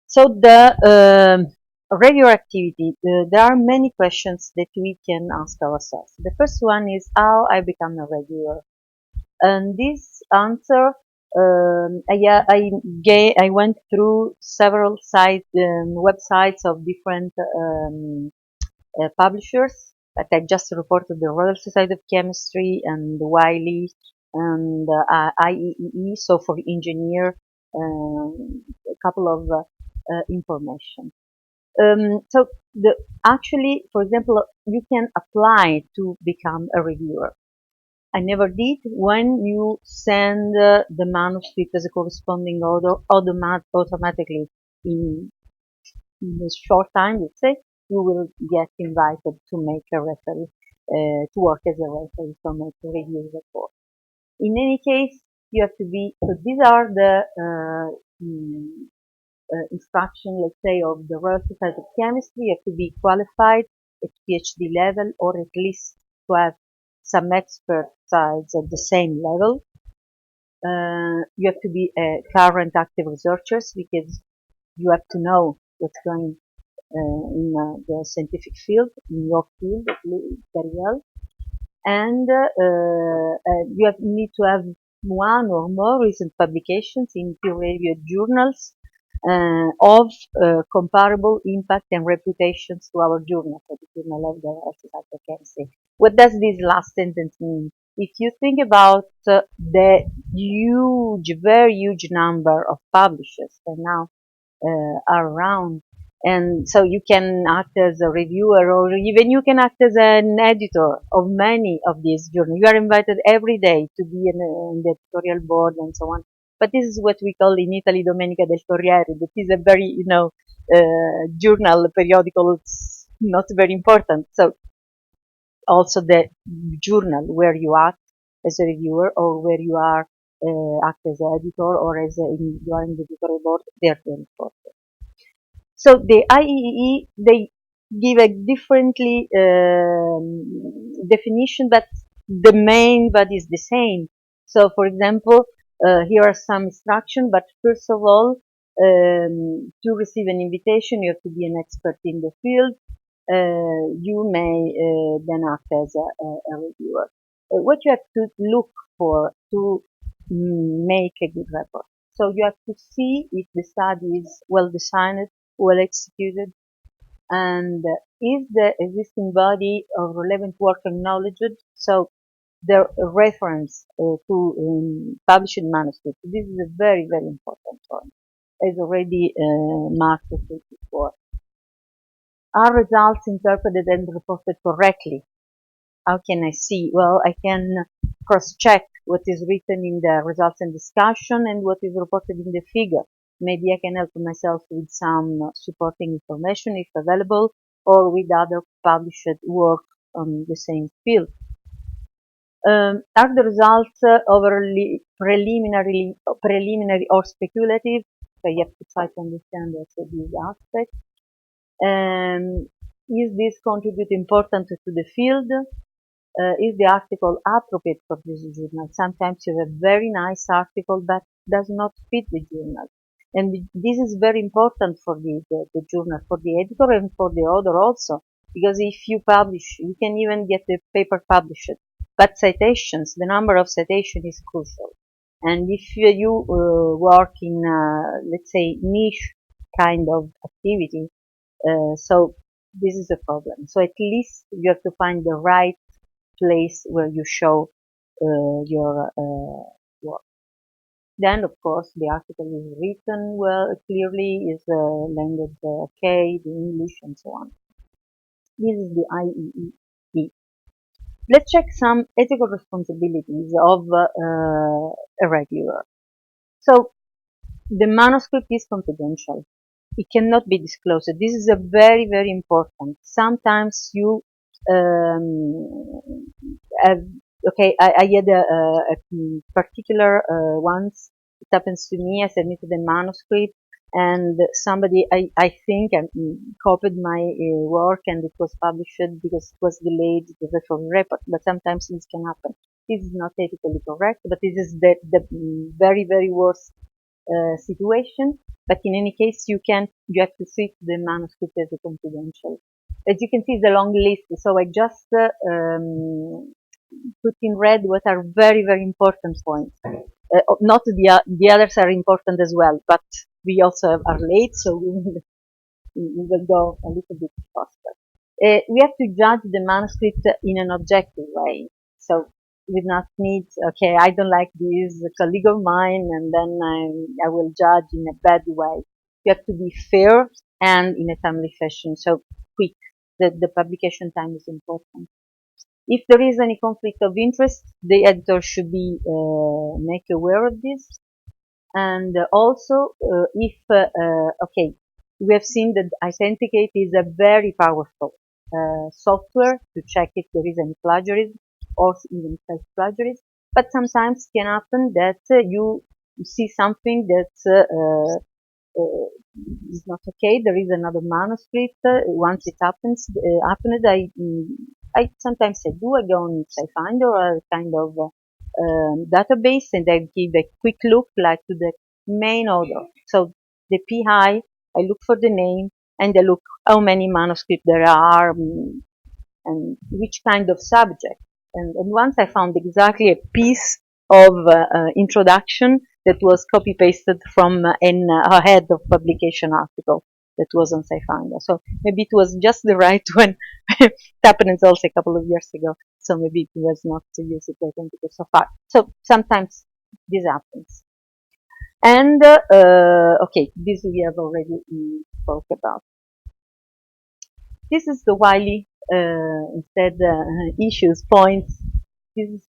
So the radioactivity, there are many questions that we can ask ourselves. The first one is how I become a reviewer. And this answer, I went through several websites of different publishers, but I just reported the Royal Society of Chemistry and Wiley and IEEE, so for engineer, a couple of information. So actually, for example, you can apply to become a reviewer. I never did. When you send the manuscript as a corresponding order automatically in a short time, let's say, you will get invited to make a referee, to work as a referee for make a review report. In any case, you have to be, so these are the instruction, let's say, of the Royal Society of Chemistry. You have to be qualified at PhD level or at least to have some expertise at the same level. You have to be a current active researcher because you have to know what's going in the scientific field, in your field, very well. And you need to have one or more recent publications in peer-reviewed journals of comparable impact and reputations to our journal, so the journal of the Society of Chemistry. What does this last sentence mean? If you think about the very huge number of publishers that now are around, and so you can act as a reviewer or even you can act as an editor of many of these journals. You are invited every day to be in the editorial board and so on. But this is what we call in Italy Domenica del Corriere. That is a very, journal, periodical, it's not very important. So also the journal where you act as a reviewer or where you are act as an editor or you are in the editorial board, they are very important. So the IEEE, they give a differently definition, but the main body is the same. So, for example, here are some instructions, but first of all, to receive an invitation, you have to be an expert in the field. You may then act as a reviewer. What you have to look for to make a good report. So you have to see if the study is well designed, well executed, and is the existing body of relevant work acknowledged? So the reference to published manuscript. This is a very, very important point, as already marked before. Are results interpreted and reported correctly? How can I see? Well, I can cross-check what is written in the results and discussion and what is reported in the figure. Maybe I can help myself with some supporting information if available or with other published work on the same field. Are the results overly preliminary or speculative? So you have to try to understand also these aspects. Is this contribute important to the field? Is the article appropriate for this journal? Sometimes you have a very nice article but does not fit the journal. And this is very important for the journal, for the editor and for the author also. Because if you publish, you can even get the paper published. But citations, the number of citations is crucial. And if you work in, let's say, niche kind of activity, so this is a problem. So at least you have to find the right place where you show your work. Then, of course, the article is written well, clearly, is language okay, the English, and so on. This is the IEEE. Let's check some ethical responsibilities of a reviewer. So, the manuscript is confidential. It cannot be disclosed. This is a very, very important. Sometimes you okay, I had a particular once. It happens to me. I submitted a manuscript, and somebody I think copied my work, and it was published because it was delayed the referral report. But sometimes this can happen. This is not ethically correct, but this is the very, very worst situation. But in any case, you have to treat the manuscript as a confidential. As you can see, it's a long list, so I just put in red what are very, very important points. Not the others are important as well, but we also are late, so we will go a little bit faster. We have to judge the manuscript in an objective way. So we not need, okay, I don't like this colleague of mine, and then I will judge in a bad way. You have to be fair and in a timely fashion. So quick. The publication time is important. If there is any conflict of interest, the editor should be make aware of this. And also, if okay, we have seen that Authenticate is a very powerful software to check if there is any plagiarism or even self-plagiarism. But sometimes it can happen that you see something that is not okay. There is another manuscript. Once it happened, I sometimes I go on Finder or a kind of database, and I give a quick look like to the main author. So the PI, I look for the name, and I look how many manuscripts there are, and which kind of subject. And once I found exactly a piece of introduction that was copy pasted from a head of publication article that was on SciFinder. So maybe it was just the right one. It happened also a couple of years ago. So maybe it was not to use it authentically so far. So sometimes this happens. And okay, this we have already spoke about. This is the Wiley instead issues points. This is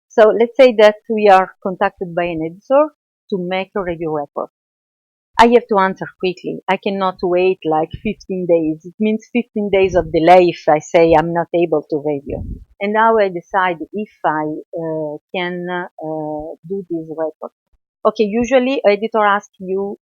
so let's say that we are contacted by an editor to make a review report. I have to answer quickly. I cannot wait like 15 days. It means 15 days of delay if I say I'm not able to review. And now I decide if I can do this report. Okay, usually editor asks you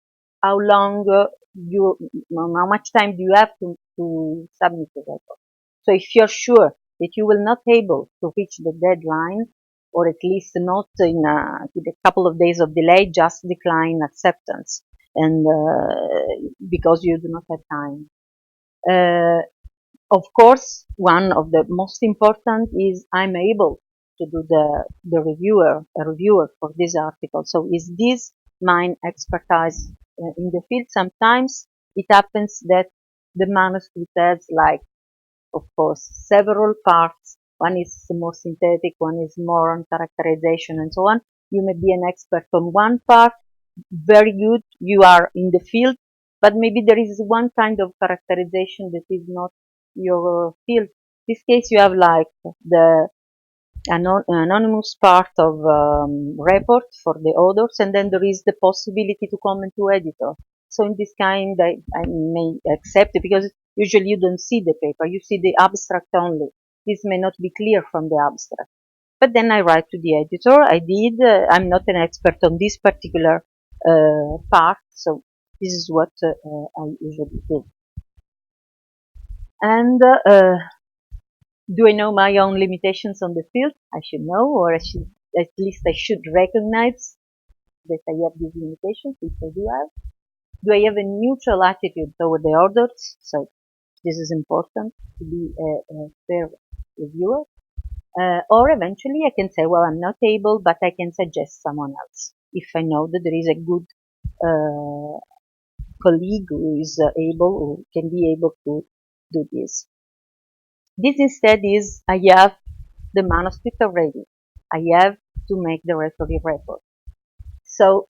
how long how much time do you have to submit the report. So if you're sure that you will not able to reach the deadline, or at least not with a couple of days of delay, just decline acceptance, and because you do not have time. Of course, one of the most important is I'm able to do the reviewer for this article. So is this my expertise in the field? Sometimes it happens that the manuscript has like, of course, several parts. One is more synthetic, one is more on characterization and so on. You may be an expert on one part, very good, you are in the field, but maybe there is one kind of characterization that is not your field. In this case, you have like the anonymous part of report for the authors, and then there is the possibility to comment to editor. So in this kind, I may accept it because usually you don't see the paper, you see the abstract only. This may not be clear from the abstract. But then I write to the editor. I'm not an expert on this particular part, so this is what I usually do. And do I know my own limitations on the field? I should know, or at least I should recognize that I have these limitations, which I do have. Do I have a neutral attitude toward the authors? So this is important to be a fair reviewer. Or eventually I can say, well, I'm not able, but I can suggest someone else if I know that there is a good colleague who is who can be able to do this. This instead is, I have the manuscript already. I have to make the referee report. So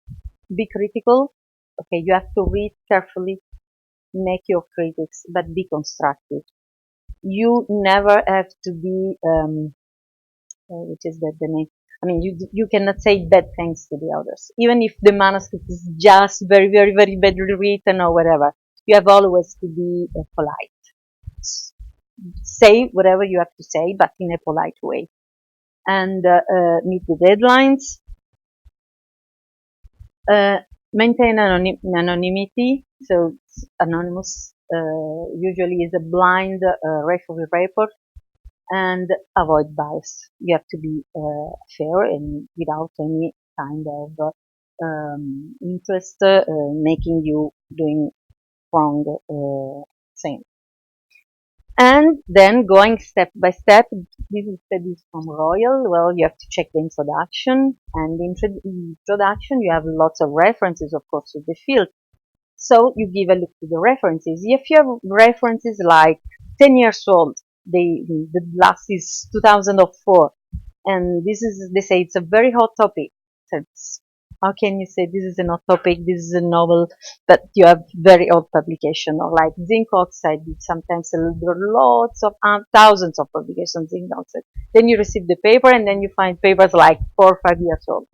be critical. Okay, you have to read carefully, make your critics, but be constructive. You never have to be, which is the name. I mean, you cannot say bad things to the others, even if the manuscript is just very, very, very badly written or whatever. You have always to be polite. Say whatever you have to say, but in a polite way, and meet the deadlines. Maintain anonymity. So anonymous usually is a blind referee report. And avoid bias. You have to be fair and without any kind of interest making you doing wrong thing. And then going step by step, this is studies from Royal. Well, you have to check the introduction, and in the introduction you have lots of references, of course, to the field. So you give a look to the references. If you have references like 10 years old, the last is 2004, and this is, they say it's a very hot topic. So how can you say this is a hot topic, this is a novel, but you have very old publication, or like zinc oxide, sometimes there are lots of thousands of publications zinc oxide. Then you receive the paper, and then you find papers like 4 or 5 years old.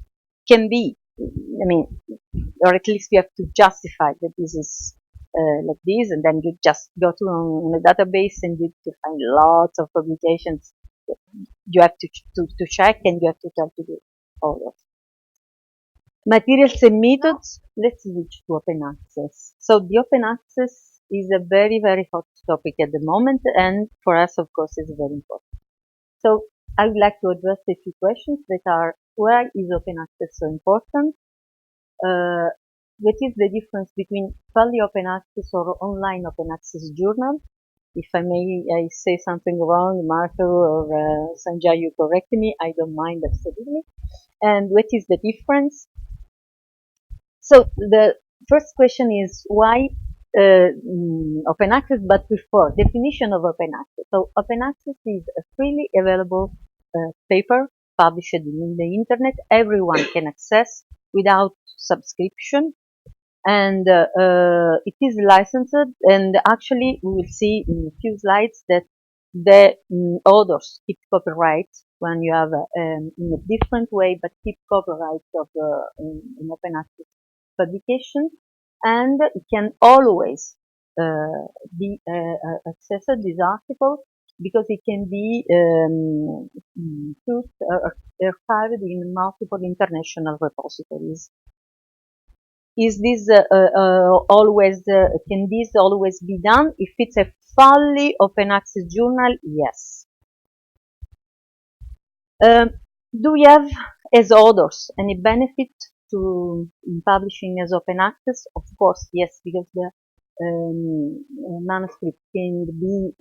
Can be, I mean, or at least you have to justify that this is like this, and then you just go to a database and you to find lots of publications you have to check, and you have to try to do all of. Materials and methods, let's switch to open access. So the open access is a very, very hot topic at the moment, and for us, of course, is very important. So I would like to address a few questions that are, why is open access so important? What is the difference between fully open access or online open access journal? If I may, I say something wrong, Marco or Sanjay, you correct me. I don't mind, absolutely. And what is the difference? So the first question is why open access, but before, definition of open access. So open access is a freely available paper published in the internet. Everyone can access without subscription, and it is licensed, and actually we will see in a few slides that the authors keep copyright when you have in a different way, but keep copyright of in open access publication, and it can always be accessed, this article, because it can be used or archived in multiple international repositories. Is this always, can this always be done? If it's a fully open access journal, yes. Do we have, as authors, any benefit to publishing as open access? Of course, yes, because the manuscript can be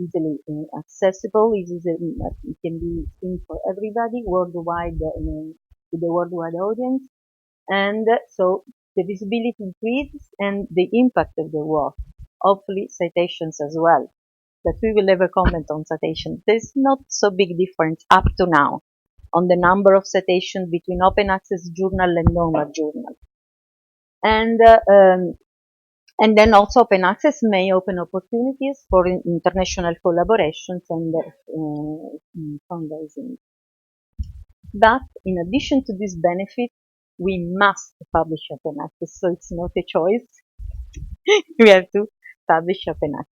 easily accessible. It can be seen for everybody worldwide, with the worldwide audience, and so the visibility increases and the impact of the work. Hopefully, citations as well. But we will never comment on citations. There's not so big difference up to now on the number of citations between open access journal and normal journal. And then also open access may open opportunities for international collaborations and fundraising. But in addition to this benefit, we must publish open access, so it's not a choice. We have to publish open access.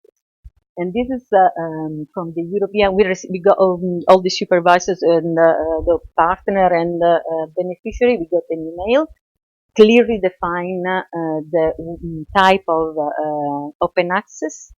And this is from the European, we got all the supervisors and the partner and beneficiary, we got an email, clearly define the type of open access.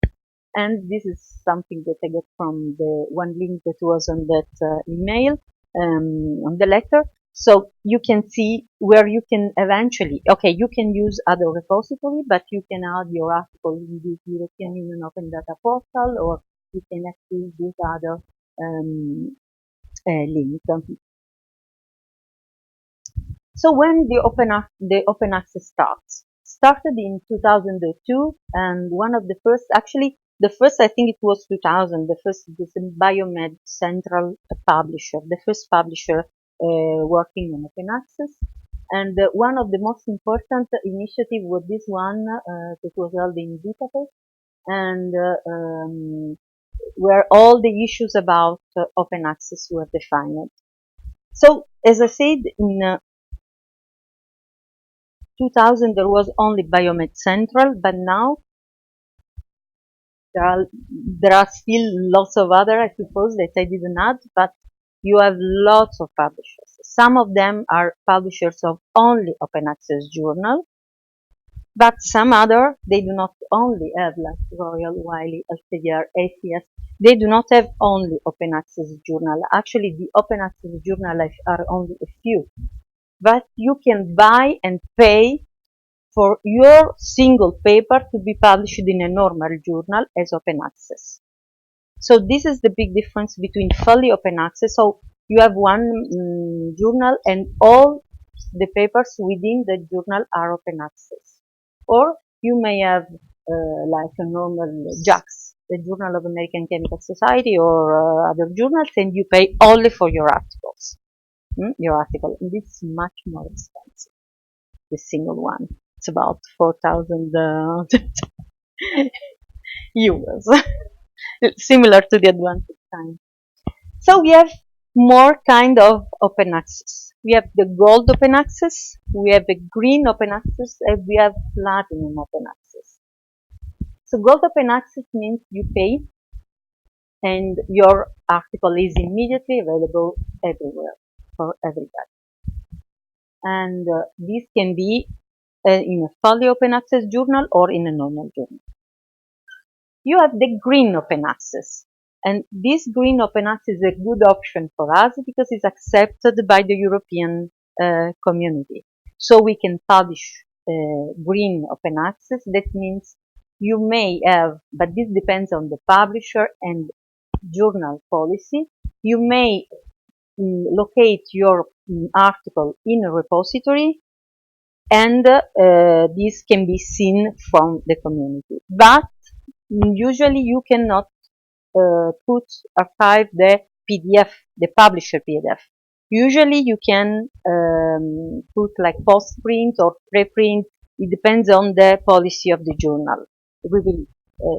And this is something that I got from the one link that was on that email, on the letter. So you can see where you can eventually, okay, you can use other repository, but you can add your article in this European Union Open Data Portal, or you can access this other link. So when the open access started in 2002, and one of the first, actually the first, I think it was 2000, the first is Biomed Central publisher, the first publisher working on open access. And one of the most important initiatives was this one that was held in Budapest, and where all the issues about open access were defined. So, as I said, in 2000 there was only Biomed Central, but now there are still lots of other, I suppose, that I didn't add, but you have lots of publishers. Some of them are publishers of only open access journal, but some other, they do not only have, like Royal, Wiley, Elsevier, ACS, they do not have only open access journal. Actually, the open access journal are only a few. but you can buy and pay for your single paper to be published in a normal journal as open access. So this is the big difference between fully open access. So you have one journal and all the papers within the journal are open access. Or you may have like a normal JACS, the Journal of American Chemical Society, or other journals, and you pay only for your articles. Your article, and it's much more expensive. The single one, it's about 4,000 euros, similar to the advantage time. So we have more kind of open access. We have the gold open access, we have the green open access, and we have platinum open access. So gold open access means you pay and your article is immediately available everywhere for everybody. And this can be in a fully open access journal or in a normal journal. You have the green open access. And this green open access is a good option for us because it's accepted by the European community. So we can publish green open access. That means you may have, but this depends on the publisher and journal policy. You may locate your article in a repository and this can be seen from the community. But usually you cannot archive the PDF, the publisher PDF. Usually you can put like post-print or preprint. It depends on the policy of the journal. We will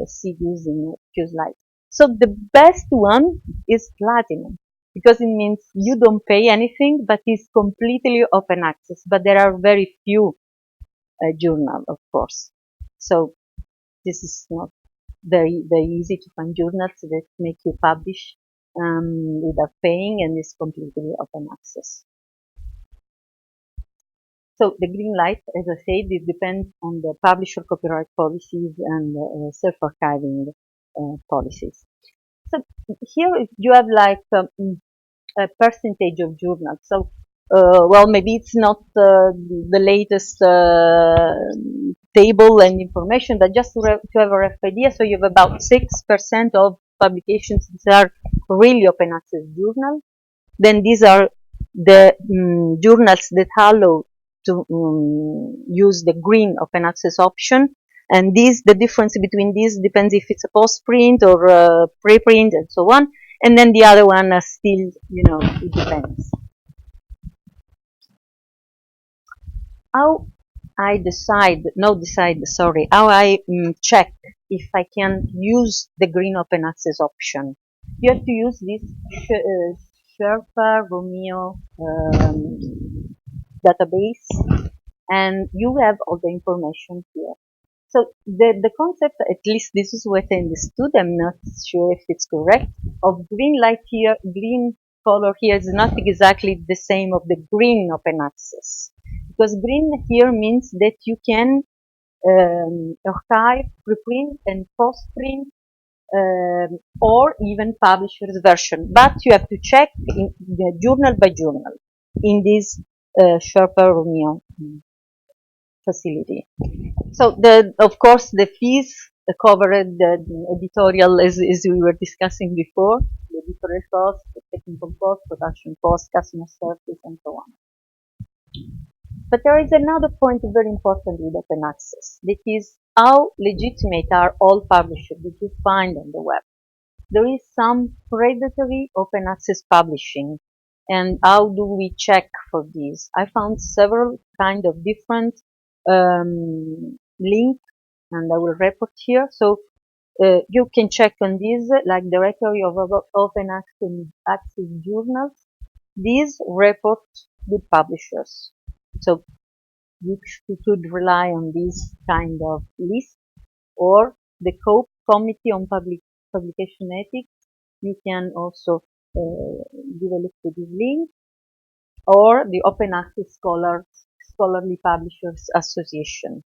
see this in a few slides. So the best one is platinum because it means you don't pay anything, but it's completely open access. But there are very few journals, of course. So this is not very easy to find journals that make you publish without paying, and is completely open access. So the green light, as I said, it depends on the publisher copyright policies and self-archiving policies. So here you have like a percentage of journals. So well, maybe it's not the latest table and information, but just to have a rough idea. So you have about 6% of publications that are really open access journals. Then these are the journals that allow to use the green open access option. And the difference between these depends if it's a post-print or a preprint and so on. And then the other one are still, it depends. How I how I check if I can use the green open access option. You have to use this Sherpa Romeo database, and you have all the information here. So the concept, at least this is what I understood, I'm not sure if it's correct, of green light here, green color here is not exactly the same of the green open access. Because green here means that you can archive, preprint and post-print or even publisher's version. But you have to check in the journal by journal in this Sherpa Romeo facility. So of course the fees covered the editorial as we were discussing before, the editorial cost, the technical cost, production cost, customer service and so on. But there is another point very important with open access. That is how legitimate are all publishers that you find on the web. There is some predatory open access publishing. And how do we check for this? I found several kind of different links, and I will report here. So you can check on this, like directory of open access journals. These report good publishers. So you should rely on this kind of list, or the COPE Committee on Publication Ethics. You can also give a look to this link, or the Open Access Scholarly Publishers Association.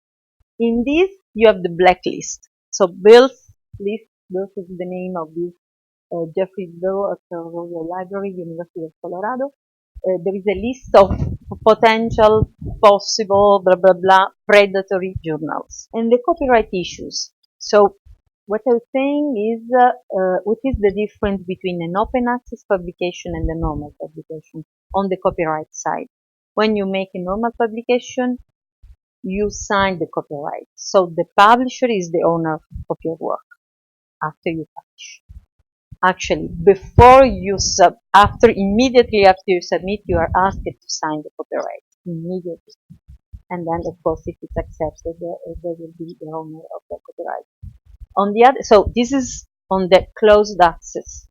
In this, you have the blacklist. So Bill's list, this is the name of this Jeffrey Bill at the Royal Library, University of Colorado. there is a list of potential, possible, blah, blah, blah, predatory journals. And the copyright issues. So what I was saying is, what is the difference between an open access publication and a normal publication on the copyright side? When you make a normal publication, you sign the copyright. So the publisher is the owner of your work after you publish. Actually, immediately after you submit, you are asked to sign the copyright immediately. And then, of course, if it's accepted, they will be the owner of the copyright. On the other, so this is on the closed access.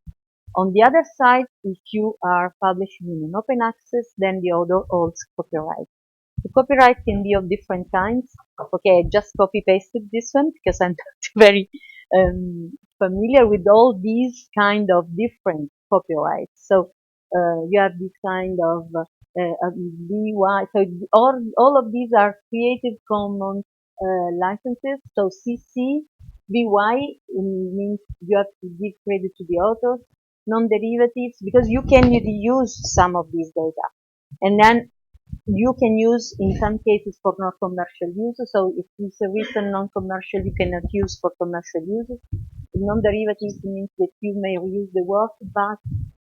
On the other side, if you are publishing in an open access, then the author holds copyright. The copyright can be of different kinds. Okay, I just copy pasted this one because I'm not very familiar with all these kind of different copyrights. So you have this kind of BY. So all of these are Creative Commons licenses. So CC, BY means you have to give credit to the author. Non-derivatives, because you can reuse some of these data. And then you can use in some cases for non-commercial use. So if it's a written non-commercial, you cannot use for commercial uses. Non-derivatives means that you may reuse the work, but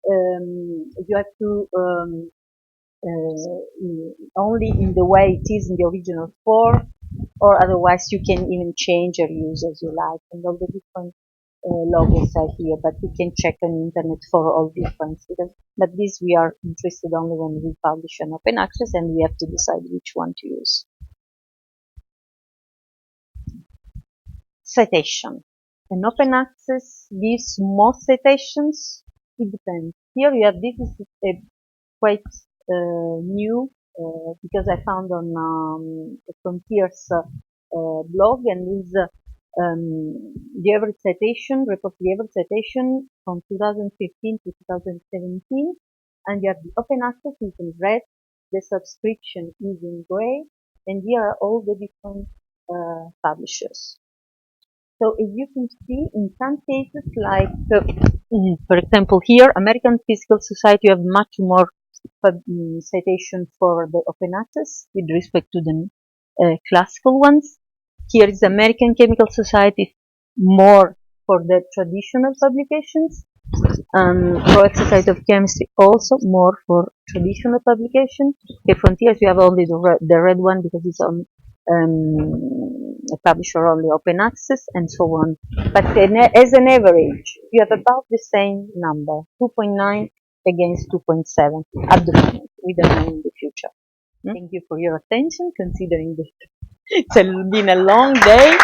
you have to only in the way it is in the original form, or otherwise you can even change or use as you like. And all the different logos are here, but you can check on the internet for all difference. But this we are interested only when we publish an open access, and we have to decide which one to use. Citation. An open access gives more citations. It depends. Here you have, this is a quite new because I found on Frontier's blog, and is the average citation, report the average citation from 2015 to 2017, and you have the open access is in red, the subscription is in gray, and here are all the different publishers. So as you can see, in some cases, like for example here, American Physical Society, you have much more citation for the open access with respect to the classical ones. Here is American Chemical Society, more for the traditional publications. Royal Society of Chemistry, also more for traditional publication. Okay, Frontiers, you have only the red one because it's on a publisher only open access, and so on. But as an average, you have about the same number, 2.9 against 2.7 at the moment. We don't know in the future. Thank you for your attention, considering that it's been a long day.